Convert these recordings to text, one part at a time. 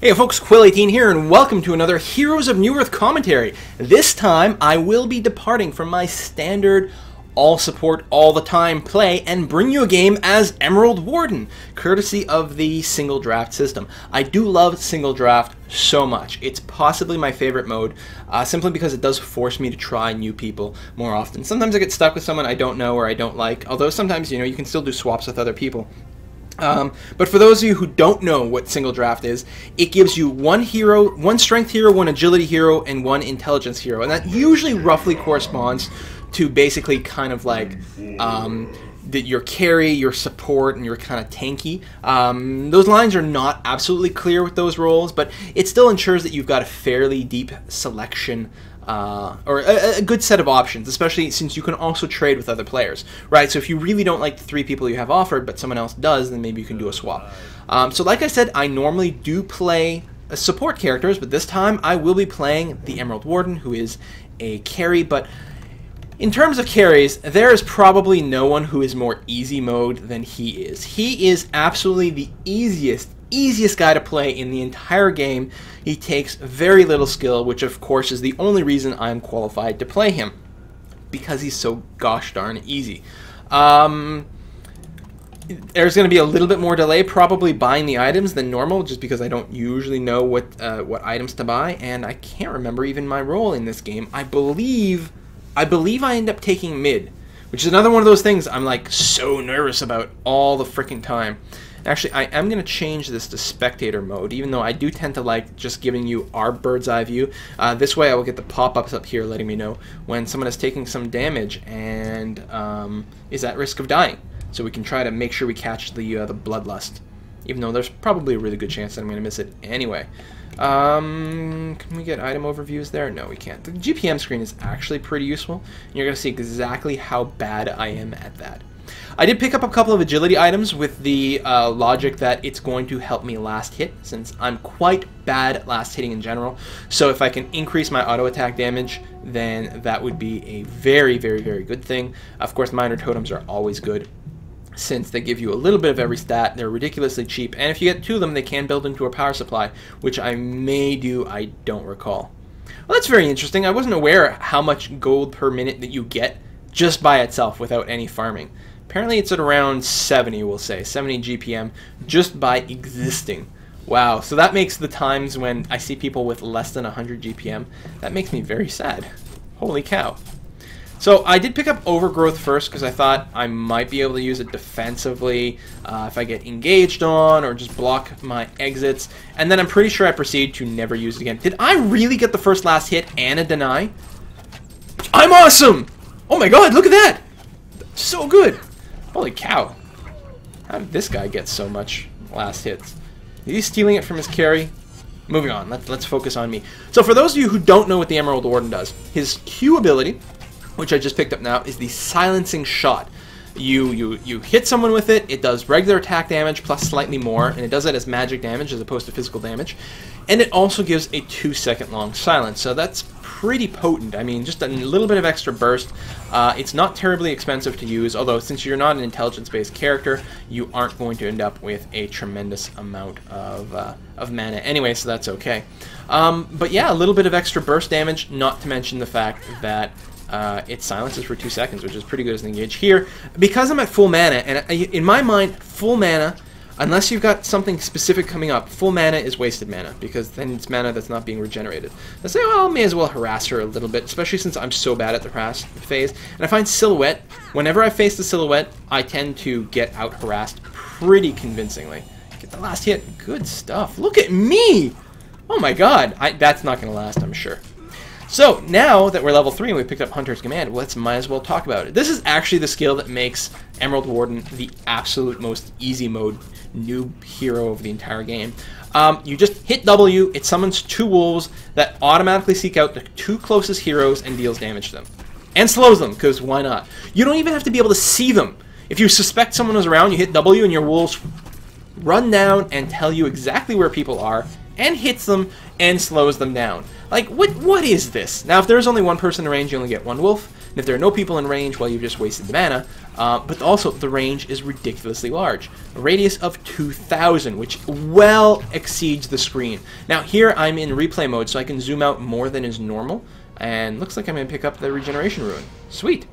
Hey folks, Quill18 here, and welcome to another Heroes of Newerth commentary. This time, I will be departing from my standard all support all the time play and bring you a game as Emerald Warden, courtesy of the single draft system. I do love single draft so much. It's possibly my favorite mode, simply because it does force me to try new people more often. Sometimes I get stuck with someone I don't know or I don't like, although sometimes, you know, you can still do swaps with other people. But for those of you who don't know what single draft is, it gives you one hero, one strength hero, one agility hero, and one intelligence hero. And that usually roughly corresponds to basically kind of like your carry, your support, and your kind of tanky. Those lines are not absolutely clear with those roles, but it still ensures that you've got a fairly deep selection or a good set of options, especially since you can also trade with other players, right? So if you really don't like the three people you have offered, but someone else does, then maybe you can do a swap. So like I said, I normally do play support characters, but this time I will be playing the Emerald Warden, who is a carry. But in terms of carries, there is probably no one who is more easy mode than he is. He is absolutely the easiest guy to play in the entire game. He takes very little skill, which of course is the only reason I'm qualified to play him, because he's so gosh darn easy. There's going to be a little bit more delay probably buying the items than normal, just because I don't usually know what items to buy, and I can't remember even my role in this game. I believe I end up taking mid, which is another one of those things I'm like so nervous about all the freaking time. Actually, I am going to change this to spectator mode, even though I do tend to like just giving you our bird's eye view. This way I will get the pop-ups up here letting me know when someone is taking some damage and is at risk of dying. So we can try to make sure we catch the bloodlust, even though there's probably a really good chance that I'm going to miss it anyway. Can we get item overviews there? No, we can't. The GPM screen is actually pretty useful, and you're going to see exactly how bad I am at that. I did pick up a couple of agility items with the logic that it's going to help me last hit, since I'm quite bad at last hitting in general. So if I can increase my auto attack damage, then that would be a very, very, very good thing. Of course, minor totems are always good, since they give you a little bit of every stat. They're ridiculously cheap, and if you get two of them, they can build into a power supply, which I may do, I don't recall. Well, that's very interesting. I wasn't aware how much gold per minute that you get just by itself without any farming. Apparently it's at around 70, we'll say, 70 GPM just by existing. Wow, so that makes the times when I see people with less than 100 GPM, that makes me very sad. Holy cow. So I did pick up Overgrowth first because I thought I might be able to use it defensively if I get engaged on or just block my exits. And then I'm pretty sure I proceed to never use it again. Did I really get the first last hit and a deny? I'm awesome! Oh my god, look at that! So good! Holy cow. How did this guy get so much last hits? Is he stealing it from his carry? Moving on, let's focus on me. So for those of you who don't know what the Emerald Warden does, his Q ability, which I just picked up now, is the silencing shot. You hit someone with it, it does regular attack damage plus slightly more, and it does that as magic damage as opposed to physical damage. And it also gives a 2-second long silence, so that's pretty potent. I mean, just a little bit of extra burst. It's not terribly expensive to use, although since you're not an intelligence-based character, you aren't going to end up with a tremendous amount of mana anyway, so that's okay. But yeah, a little bit of extra burst damage, not to mention the fact that it silences for 2 seconds, which is pretty good as an engage. Here, because I'm at full mana, and in my mind, full mana, unless you've got something specific coming up, full mana is wasted mana, because then it's mana that's not being regenerated. I say, well, I may as well harass her a little bit, especially since I'm so bad at the harass phase. And I find Silhouette, whenever I face the Silhouette, I tend to get out harassed pretty convincingly. Get the last hit. Good stuff. Look at me! Oh my god. That's not going to last, I'm sure. So, now that we're level 3 and we picked up Hunter's Command, might as well talk about it. This is actually the skill that makes Emerald Warden the absolute most easy mode noob hero of the entire game. You just hit W, it summons 2 wolves that automatically seek out the 2 closest heroes and deals damage to them. And slows them, because why not? You don't even have to be able to see them. If you suspect someone is around, you hit W and your wolves run down and tell you exactly where people are, and hits them and slows them down. Like, what is this? Now, if there's only one person in range, you only get 1 wolf. And if there are no people in range, well, you've just wasted the mana. But also, the range is ridiculously large. A radius of 2,000, which well exceeds the screen. Now, here I'm in replay mode, so I can zoom out more than is normal. And looks like I'm going to pick up the regeneration rune. Sweet.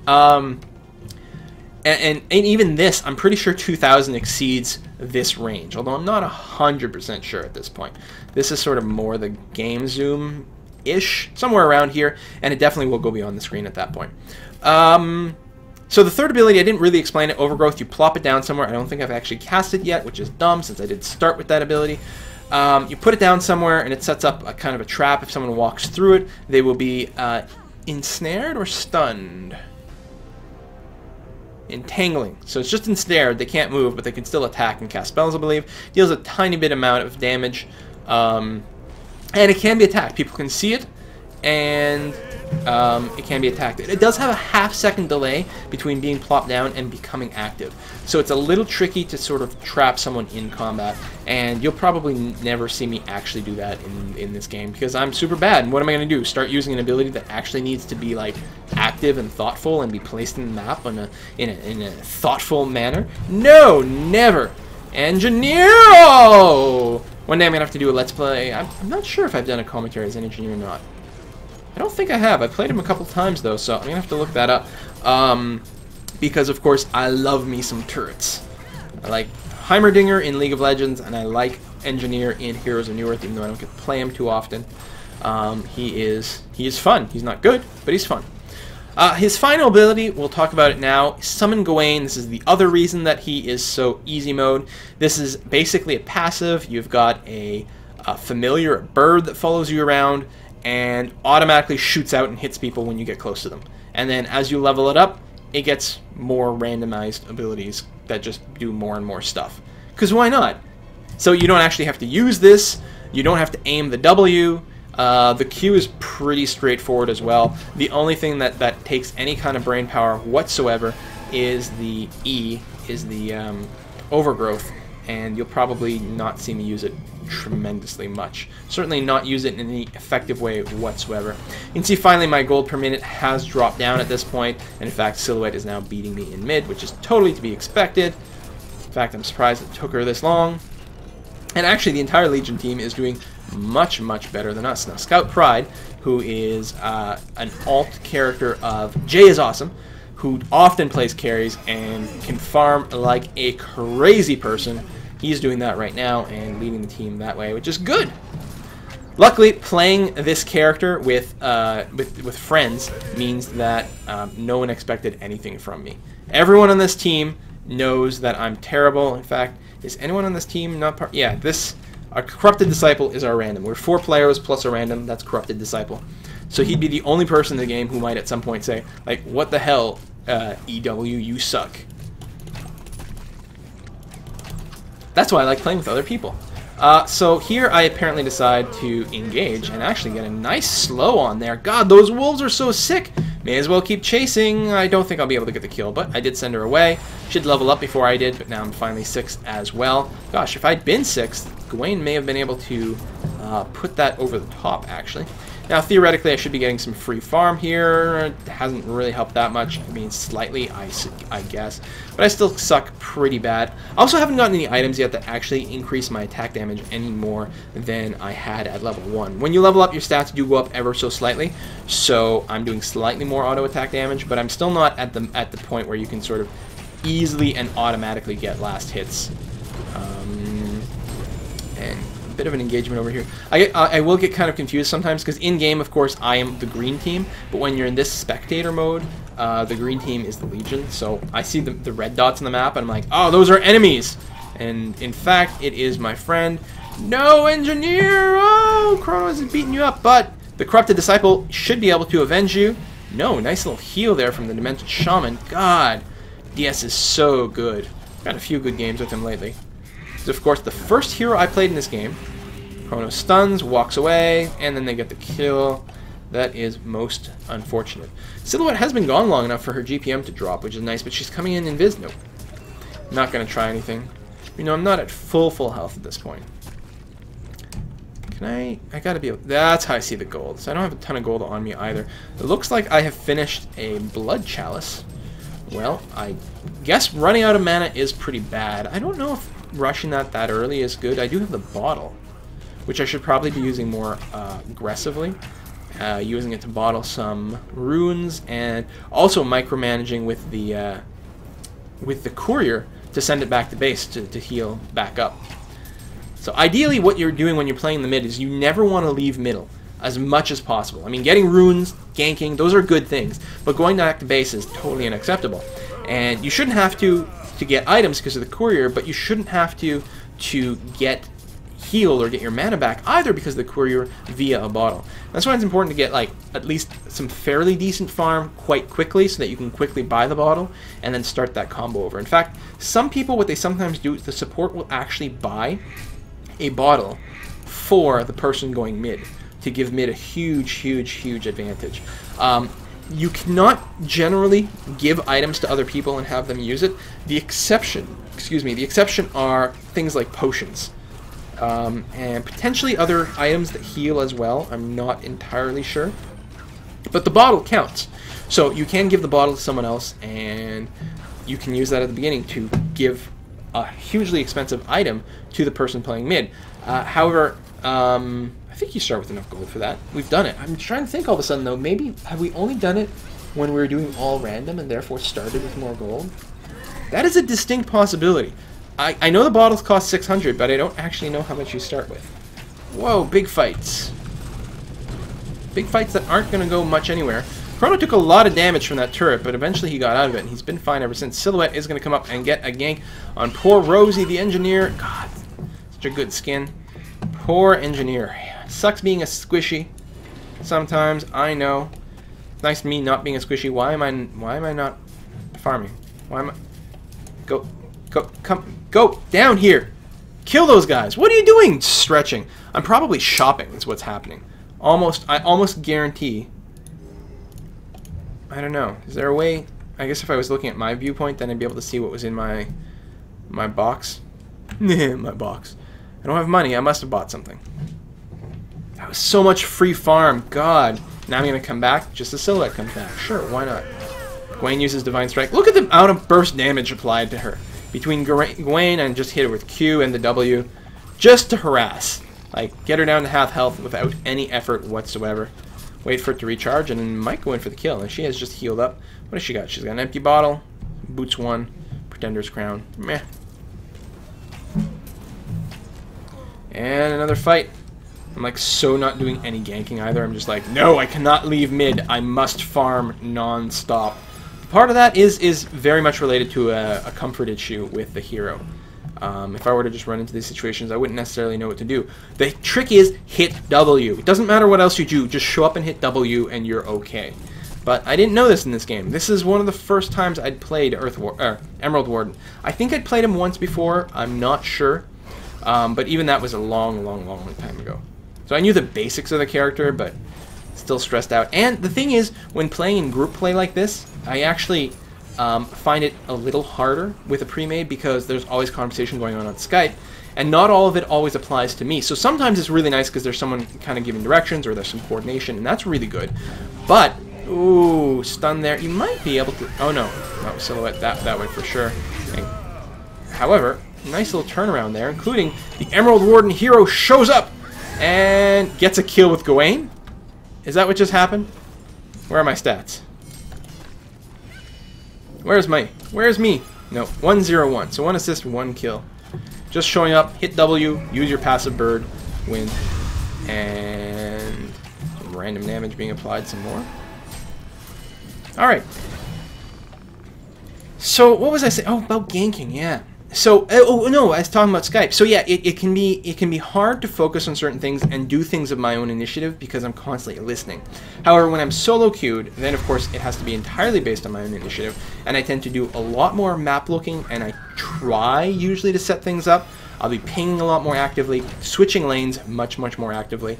And even this, I'm pretty sure 2,000 exceeds this range, although I'm not 100% sure at this point. This is sort of more the game zoom-ish, somewhere around here, and it definitely will go beyond the screen at that point. So the third ability, I didn't really explain it. Overgrowth, you plop it down somewhere. I don't think I've actually cast it yet, which is dumb since I did start with that ability. You put it down somewhere, and it sets up a kind of a trap. If someone walks through it, they will be ensnared or stunned. Entangling. So it's just ensnared. They can't move, but they can still attack and cast spells, I believe. Deals a tiny bit amount of damage. And it can be attacked. People can see it, and it can be attacked. It does have a half-second delay between being plopped down and becoming active. So it's a little tricky to sort of trap someone in combat, and you'll probably never see me actually do that in this game because I'm super bad. And what am I going to do? Start using an ability that actually needs to be like active and thoughtful and be placed in the map in a thoughtful manner? No, never. Engineer! One day I'm going to have to do a Let's Play. I'm not sure if I've done a commentary as an engineer or not. I don't think I have. I played him a couple times, though, so I'm going to have to look that up. Because, of course, I love me some turrets. I like Heimerdinger in League of Legends, and I like Engineer in Heroes of Newerth, even though I don't get to play him too often. He is fun. He's not good, but he's fun. His final ability, we'll talk about it now, Summon Gawain. This is the other reason that he is so easy mode. This is basically a passive. You've got a familiar, a bird that follows you around, and automatically shoots out and hits people when you get close to them. And then as you level it up, it gets more randomized abilities that just do more and more stuff. Because why not? So you don't actually have to use this, you don't have to aim the W, the Q is pretty straightforward as well. The only thing that takes any kind of brain power whatsoever is the E, is the overgrowth, and you'll probably not see me use it tremendously much. Certainly not use it in any effective way whatsoever. You can see finally my gold per minute has dropped down at this point, and in fact Silhouette is now beating me in mid, which is totally to be expected. In fact, I'm surprised it took her this long. And actually the entire Legion team is doing much, much better than us. Now Scout Pride, who is an alt character of Jay is Awesome, who often plays carries and can farm like a crazy person. He's doing that right now and leading the team that way, which is good. Luckily, playing this character with friends means that no one expected anything from me. Everyone on this team knows that I'm terrible. In fact, is anyone on this team not part? Yeah, our Corrupted Disciple is our random. We're 4 players plus a random. That's Corrupted Disciple. So he'd be the only person in the game who might at some point say, like, what the hell, EW, you suck. That's why I like playing with other people. So here I apparently decide to engage and actually get a nice slow on there. God, those wolves are so sick. May as well keep chasing. I don't think I'll be able to get the kill, but I did send her away. Should level up before I did, but now I'm finally 6th as well. Gosh, if I'd been 6th, Gawain may have been able to put that over the top, actually. Now, theoretically, I should be getting some free farm here. It hasn't really helped that much. I mean, slightly, I guess. But I still suck pretty bad. I also haven't gotten any items yet that actually increase my attack damage any more than I had at level 1. When you level up, your stats do go up ever so slightly. So I'm doing slightly more auto attack damage, but I'm still not at the point where you can sort of easily and automatically get last hits. And bit of an engagement over here. I will get kind of confused sometimes because in game, of course, I am the green team, but when you're in this spectator mode, the green team is the Legion. So I see the red dots on the map, and I'm like, oh, those are enemies. And in fact, it is my friend. No, Engineer! Oh, Chronos is beating you up, but the Corrupted Disciple should be able to avenge you. No, nice little heal there from the Demented Shaman. God, DS is so good. Got a few good games with him lately. Of course, the first hero I played in this game. Chrono stuns, walks away, and then they get the kill. That is most unfortunate. Silhouette has been gone long enough for her GPM to drop, which is nice, but she's coming in invis. Nope. Not going to try anything. You know, I'm not at full health at this point. Can I gotta be able... That's how I see the gold. So I don't have a ton of gold on me either. It looks like I have finished a Blood Chalice. Well, I guess running out of mana is pretty bad. I don't know if rushing that early is good. I do have the bottle, which I should probably be using more aggressively. Using it to bottle some runes, and also micromanaging with the courier to send it back to base to heal back up. So ideally what you're doing when you're playing the mid is you never want to leave middle as much as possible. I mean, getting runes, ganking, those are good things, but going back to base is totally unacceptable. And you shouldn't have to get items because of the courier, but you shouldn't have to get healed or get your mana back either because of the courier via a bottle. That's why it's important to get like at least some fairly decent farm quite quickly so that you can quickly buy the bottle and then start that combo over. In fact, some people, what they sometimes do is the support will actually buy a bottle for the person going mid to give mid a huge advantage. You cannot generally give items to other people and have them use it. The exception are things like potions. And potentially other items that heal as well. I'm not entirely sure. But the bottle counts. So you can give the bottle to someone else, and you can use that at the beginning to give a hugely expensive item to the person playing mid. However, I think you start with enough gold for that. We've done it. I'm trying to think all of a sudden, though. Maybe, have we only done it when we were doing all random and therefore started with more gold? That is a distinct possibility. I know the bottles cost 600, but I don't actually know how much you start with. Whoa, big fights. Big fights that aren't going to go much anywhere. Chrono took a lot of damage from that turret, but eventually he got out of it, and he's been fine ever since. Silhouette is going to come up and get a gank on poor Rosie, the engineer. God, such a good skin. Poor engineer. Sucks being a squishy. Sometimes, I know. It's nice to me not being a squishy. Why am I not farming? Why am I... Go down here. Kill those guys. What are you doing? Stretching. I'm probably shopping is what's happening. I almost guarantee. I don't know. Is there a way? I guess if I was looking at my viewpoint, then I'd be able to see what was in my box. My box. I don't have money. I must have bought something. That was so much free farm. God. Now I'm going to come back. Just the silhouette comes back. Sure, why not? Gawain uses Divine Strike. Look at the amount of burst damage applied to her. Between Gawain and just hit her with Q and the W. Just to harass. Like, get her down to half health without any effort whatsoever. Wait for it to recharge and then might go in for the kill. And she has just healed up. What has she got? She's got an empty bottle. Boots 1. Pretender's Crown. Meh. And another fight. I'm like so not doing any ganking either. I'm just like, no, I cannot leave mid. I must farm non-stop. Part of that is very much related to a comfort issue with the hero. If I were to just run into these situations, I wouldn't necessarily know what to do. The trick is hit W. It doesn't matter what else you do. Just show up and hit W and you're okay. But I didn't know this in this game. This is one of the first times I'd played Emerald Warden. I think I'd played him once before. I'm not sure. But even that was a long time ago. So I knew the basics of the character, but still stressed out. And the thing is, when playing in group play like this, I actually find it a little harder with a pre-made because there's always conversation going on Skype, and not all of it always applies to me. So sometimes it's really nice because there's someone kind of giving directions or there's some coordination, and that's really good. But, ooh, stun there. You might be able to... Oh, no. No, silhouette that way for sure. And, however, nice little turnaround there, including the Emerald Warden hero shows up and gets a kill with Gawain. Is that what just happened? Where are my stats? Where's me? No, 101. So 1 assist, 1 kill. Just showing up, hit W, use your passive bird, win. And some random damage being applied some more. Alright. So what was I saying? Oh, about ganking, yeah. So, oh no, I was talking about Skype. So yeah, it can be hard to focus on certain things and do things of my own initiative because I'm constantly listening. However, when I'm solo queued, then of course it has to be entirely based on my own initiative, and I tend to do a lot more map looking, and I try usually to set things up. I'll be pinging a lot more actively, switching lanes much more actively.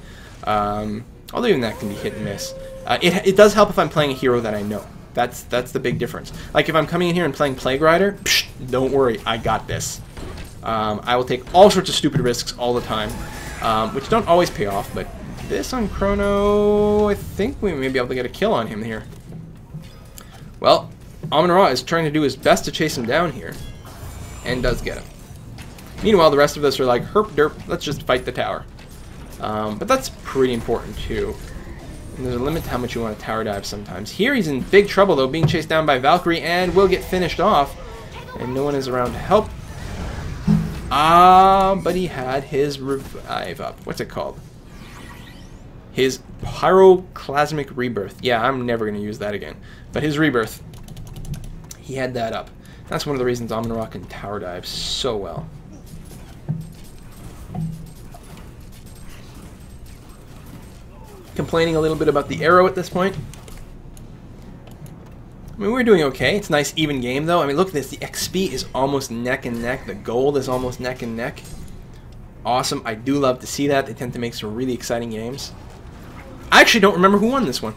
Although even that can be hit and miss. It does help if I'm playing a hero that I know. That's the big difference. Like if I'm coming in here and playing Plague Rider, psh, don't worry, I got this. I will take all sorts of stupid risks all the time, which don't always pay off, but this on Chrono, I think we may be able to get a kill on him here. Well, Amon-Ra is trying to do his best to chase him down here, and does get him. Meanwhile, the rest of us are like, herp derp, let's just fight the tower. But that's pretty important too. And there's a limit to how much you want to tower dive sometimes. Here he's in big trouble though, being chased down by Valkyrie, and will get finished off. And no one is around to help. But he had his revive up. What's it called? His pyroclasmic rebirth. Yeah, I'm never going to use that again. But his rebirth, he had that up. That's one of the reasons Amon-Ra can tower dive so well. Complaining a little bit about the arrow at this point. I mean, we're doing okay. It's a nice even game though. I mean, look at this. The XP is almost neck and neck. The gold is almost neck and neck. Awesome. I do love to see that. They tend to make some really exciting games. I actually don't remember who won this one.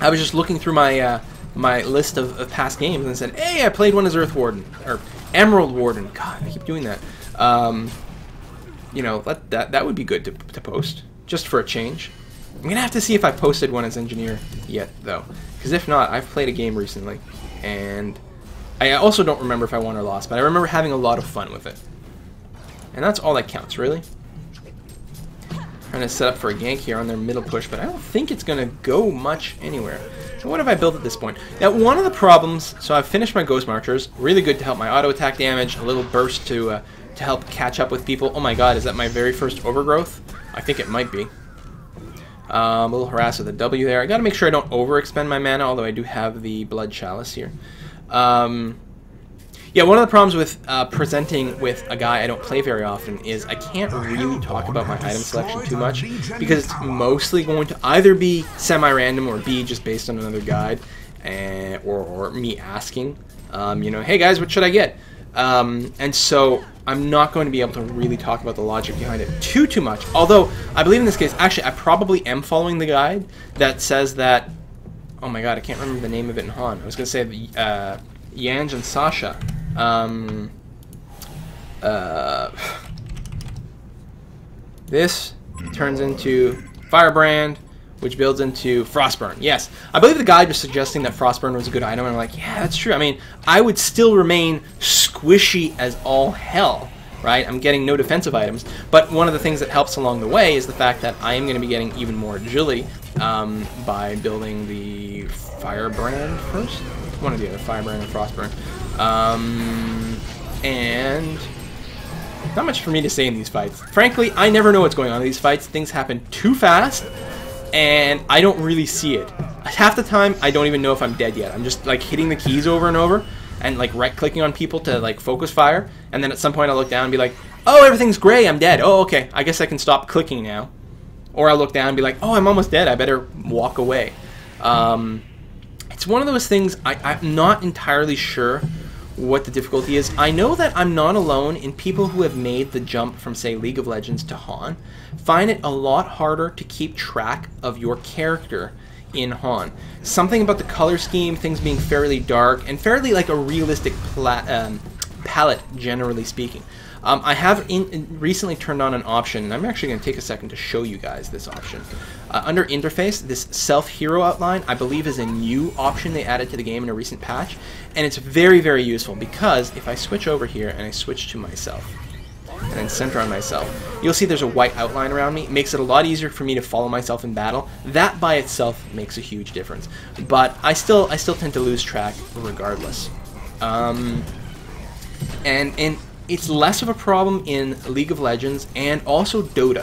I was just looking through my my list of past games and said, hey, I played one as Earth Warden. Or Emerald Warden. God, I keep doing that. You know, that would be good to post. Just for a change. I'm going to have to see if I posted one as engineer yet, though. Because if not, I've played a game recently, and I also don't remember if I won or lost, but I remember having a lot of fun with it. And that's all that counts, really. Trying to set up for a gank here on their middle push, but I don't think it's going to go much anywhere. So what have I built at this point? Now, one of the problems, so I've finished my Ghost Marchers, really good to help my auto attack damage, a little burst to help catch up with people. Oh my god, is that my very first overgrowth? I think it might be. A little harass with a W there. I gotta make sure I don't overexpend my mana, although I do have the Blood Chalice here. Yeah, one of the problems with presenting with a guy I don't play very often is I can't really talk about my item selection too much, because it's mostly going to either be semi-random or be just based on another guide, or me asking, you know, hey guys, what should I get? And so I'm not going to be able to really talk about the logic behind it too much. Although, I believe in this case, actually, I probably am following the guide that says that... Oh my god, I can't remember the name of it in Han. I was going to say Yanj and Sasha. This turns into Firebrand, which builds into Frostburn. Yes, I believe the guide was suggesting that Frostburn was a good item, and I'm like, yeah, that's true. I mean, I would still remain squishy as all hell, right? I'm getting no defensive items, but one of the things that helps along the way is the fact that I am going to be getting even more agility by building the Firebrand first. One of the other, Firebrand and Frostburn. And not much for me to say in these fights. Frankly, I never know what's going on in these fights. Things happen too fast, and I don't really see it. Half the time, I don't even know if I'm dead yet. I'm just like hitting the keys over and over, and like right-clicking on people to like focus fire, and then at some point I'll look down and be like, oh, everything's gray, I'm dead. Oh, okay, I guess I can stop clicking now. Or I'll look down and be like, oh, I'm almost dead, I better walk away. It's one of those things, I'm not entirely sure what the difficulty is. I know that I'm not alone in people who have made the jump from, say, League of Legends to Han. Find it a lot harder to keep track of your character in Han. Something about the color scheme, things being fairly dark, and fairly like a realistic palette, generally speaking. I have recently turned on an option, and I'm actually going to take a second to show you guys this option. Under Interface, this Self-Hero Outline, I believe, is a new option they added to the game in a recent patch, and it's very, very useful, because if I switch over here and I switch to myself, and then center on myself, you'll see there's a white outline around me. It makes it a lot easier for me to follow myself in battle. That by itself makes a huge difference, but I still tend to lose track regardless. And it's less of a problem in League of Legends and also Dota.